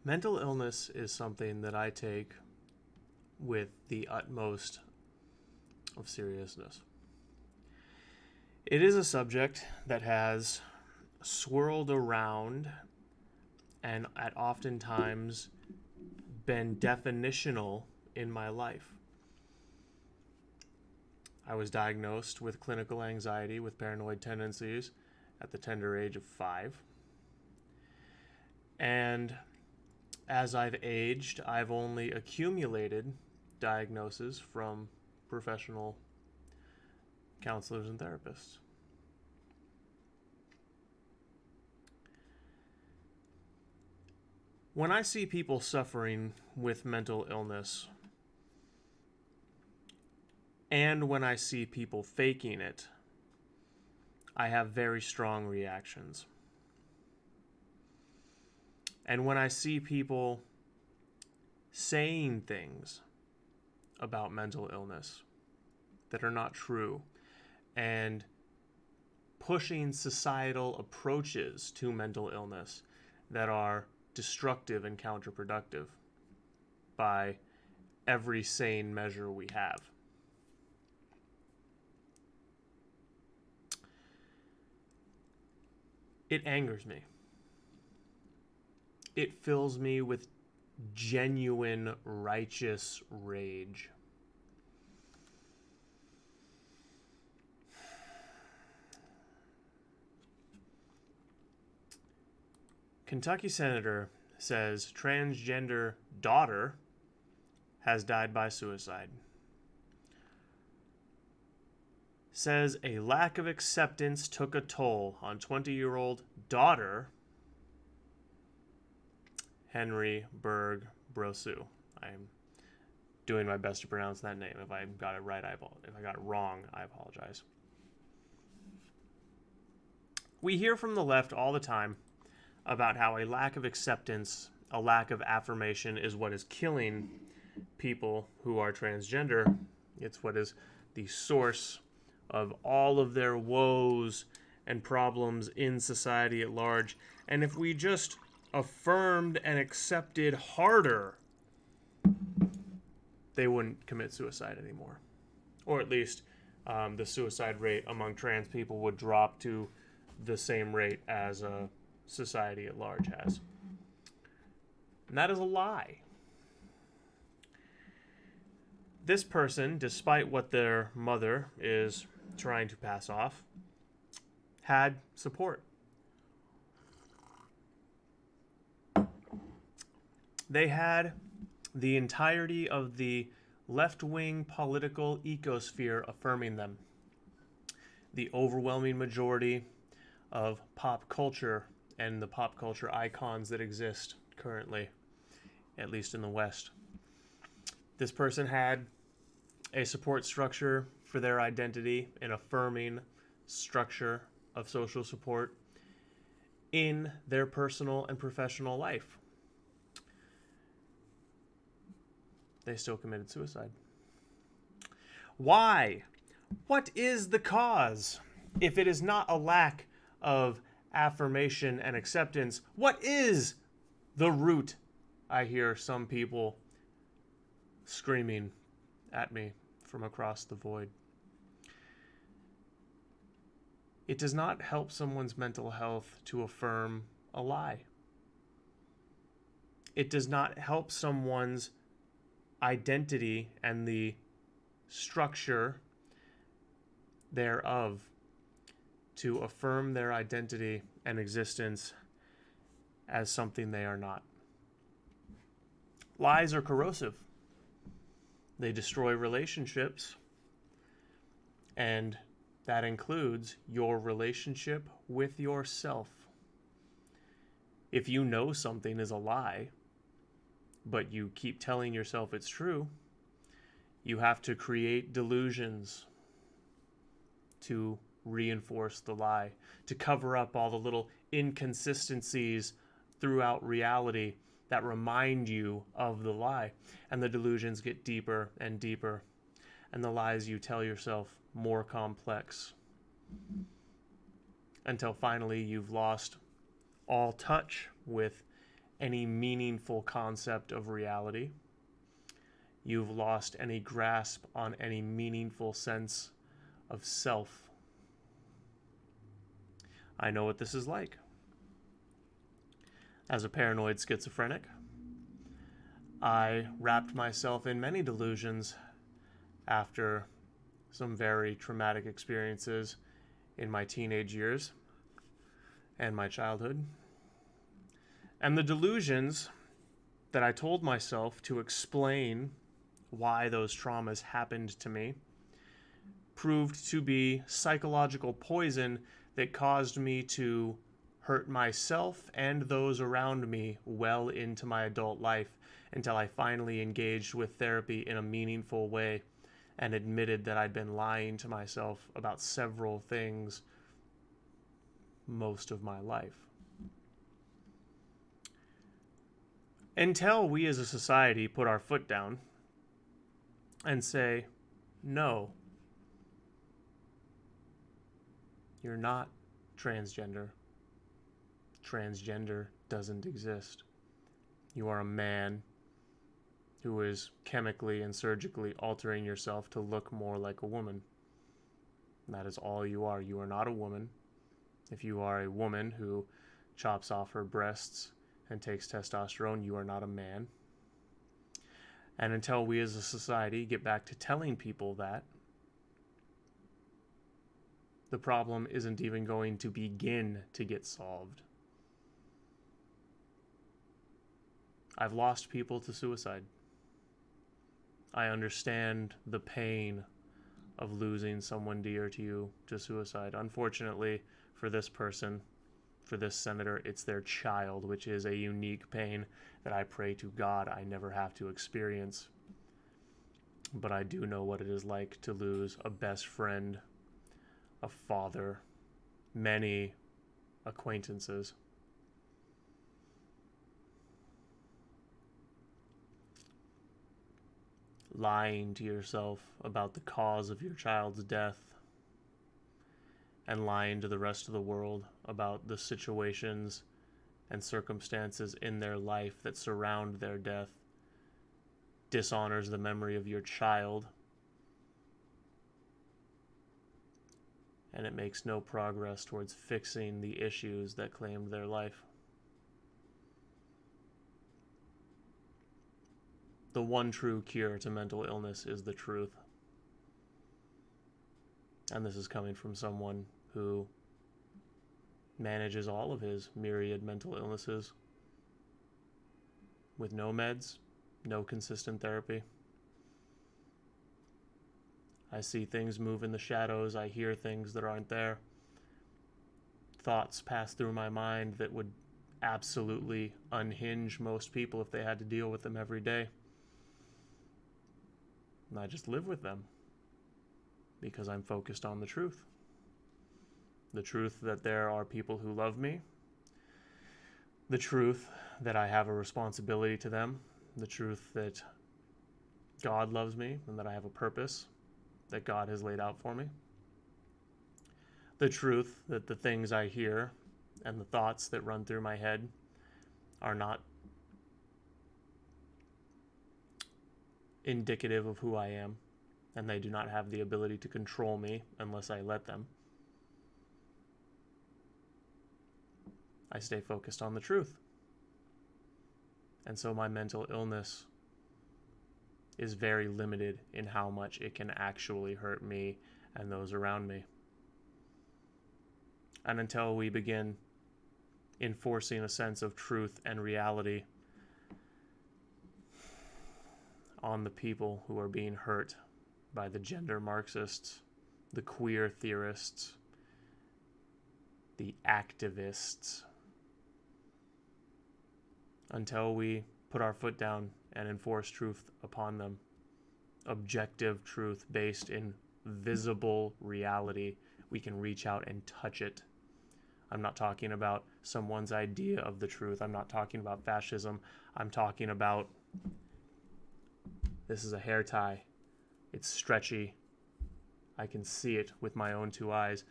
Mental illness is something that I take with the utmost of seriousness. It is a subject that has swirled around and at oftentimes been definitional in my life. I was diagnosed with clinical anxiety with paranoid tendencies at the tender age of 5. And as I've aged, I've only accumulated diagnoses from professional counselors and therapists. When I see people suffering with mental illness, and when I see people faking it, I have very strong reactions. And when I see people saying things about mental illness that are not true and pushing societal approaches to mental illness that are destructive and counterproductive by every sane measure we have. It angers me. It fills me with genuine righteous rage. Kentucky senator says transgender daughter has died by suicide. Says a lack of acceptance took a toll on 20-year-old daughter Henry Berg Brosu. I'm doing my best to pronounce that name. If I got it right, if I got it wrong, I apologize. We hear from the left all the time about how a lack of acceptance, a lack of affirmation is what is killing people who are transgender. It's what is the source of all of their woes and problems in society at large. And if we just affirmed and accepted harder, they wouldn't commit suicide anymore. Or at least the suicide rate among trans people would drop to the same rate as society at large has. And that is a lie. This person, despite what their mother is trying to pass off, had support. They had the entirety of the left-wing political ecosphere affirming them. The overwhelming majority of pop culture and the pop culture icons that exist currently, at least in the West. This person had a support structure for their identity, an affirming structure of social support in their personal and professional life. They still committed suicide. Why? What is the cause? If it is not a lack of affirmation and acceptance, what is the root? I hear some people screaming at me from across the void. It does not help someone's mental health to affirm a lie. It does not help someone's identity and the structure thereof to affirm their identity and existence as something they are not. Lies are corrosive. They destroy relationships, and that includes your relationship with yourself. If you know something is a lie, but you keep telling yourself it's true, you have to create delusions to reinforce the lie, to cover up all the little inconsistencies throughout reality that remind you of the lie. And the delusions get deeper and deeper, and the lies you tell yourself more complex, until finally you've lost all touch with any meaningful concept of reality. You've lost any grasp on any meaningful sense of self. I know what this is like. As a paranoid schizophrenic, I wrapped myself in many delusions after some very traumatic experiences in my teenage years and my childhood. And the delusions that I told myself to explain why those traumas happened to me proved to be psychological poison that caused me to hurt myself and those around me well into my adult life, until I finally engaged with therapy in a meaningful way and admitted that I'd been lying to myself about several things most of my life. Until we as a society put our foot down and say, no, you're not transgender. Transgender doesn't exist. You are a man who is chemically and surgically altering yourself to look more like a woman. That is all you are. You are not a woman. If you are a woman who chops off her breasts and takes testosterone, you are not a man. And until we as a society get back to telling people that, the problem isn't even going to begin to get solved. I've lost people to suicide. I understand the pain of losing someone dear to you to suicide. Unfortunately, for this person, for this senator, it's their child, which is a unique pain that I pray to God I never have to experience. But I do know what it is like to lose a best friend, a father, many acquaintances. Lying to yourself about the cause of your child's death and lying to the rest of the world about the situations and circumstances in their life that surround their death dishonors the memory of your child, and it makes no progress towards fixing the issues that claimed their life. The one true cure to mental illness is the truth. And this is coming from someone who manages all of his myriad mental illnesses with no meds, no consistent therapy. I see things move in the shadows. I hear things that aren't there. Thoughts pass through my mind that would absolutely unhinge most people if they had to deal with them every day. And I just live with them because I'm focused on the truth. The truth that there are people who love me. The truth that I have a responsibility to them. The truth that God loves me and that I have a purpose that God has laid out for me. The truth that the things I hear and the thoughts that run through my head are not indicative of who I am, and they do not have the ability to control me unless I let them. I stay focused on the truth. And so my mental illness is very limited in how much it can actually hurt me and those around me. And until we begin enforcing a sense of truth and reality on the people who are being hurt by the gender Marxists, the queer theorists, the activists, until we put our foot down and enforce truth upon them, objective truth based in visible reality, we can reach out and touch it. I'm not talking about someone's idea of the truth. I'm not talking about fascism. I'm talking about, this is a hair tie. It's stretchy. I can see it with my own two eyes.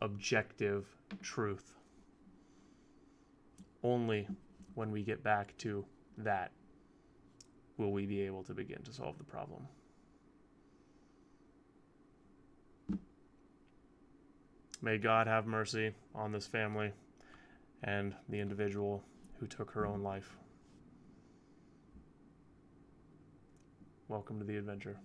Objective truth. Only when we get back to that, will we be able to begin to solve the problem. May God have mercy on this family and the individual who took her own life. Welcome to the adventure.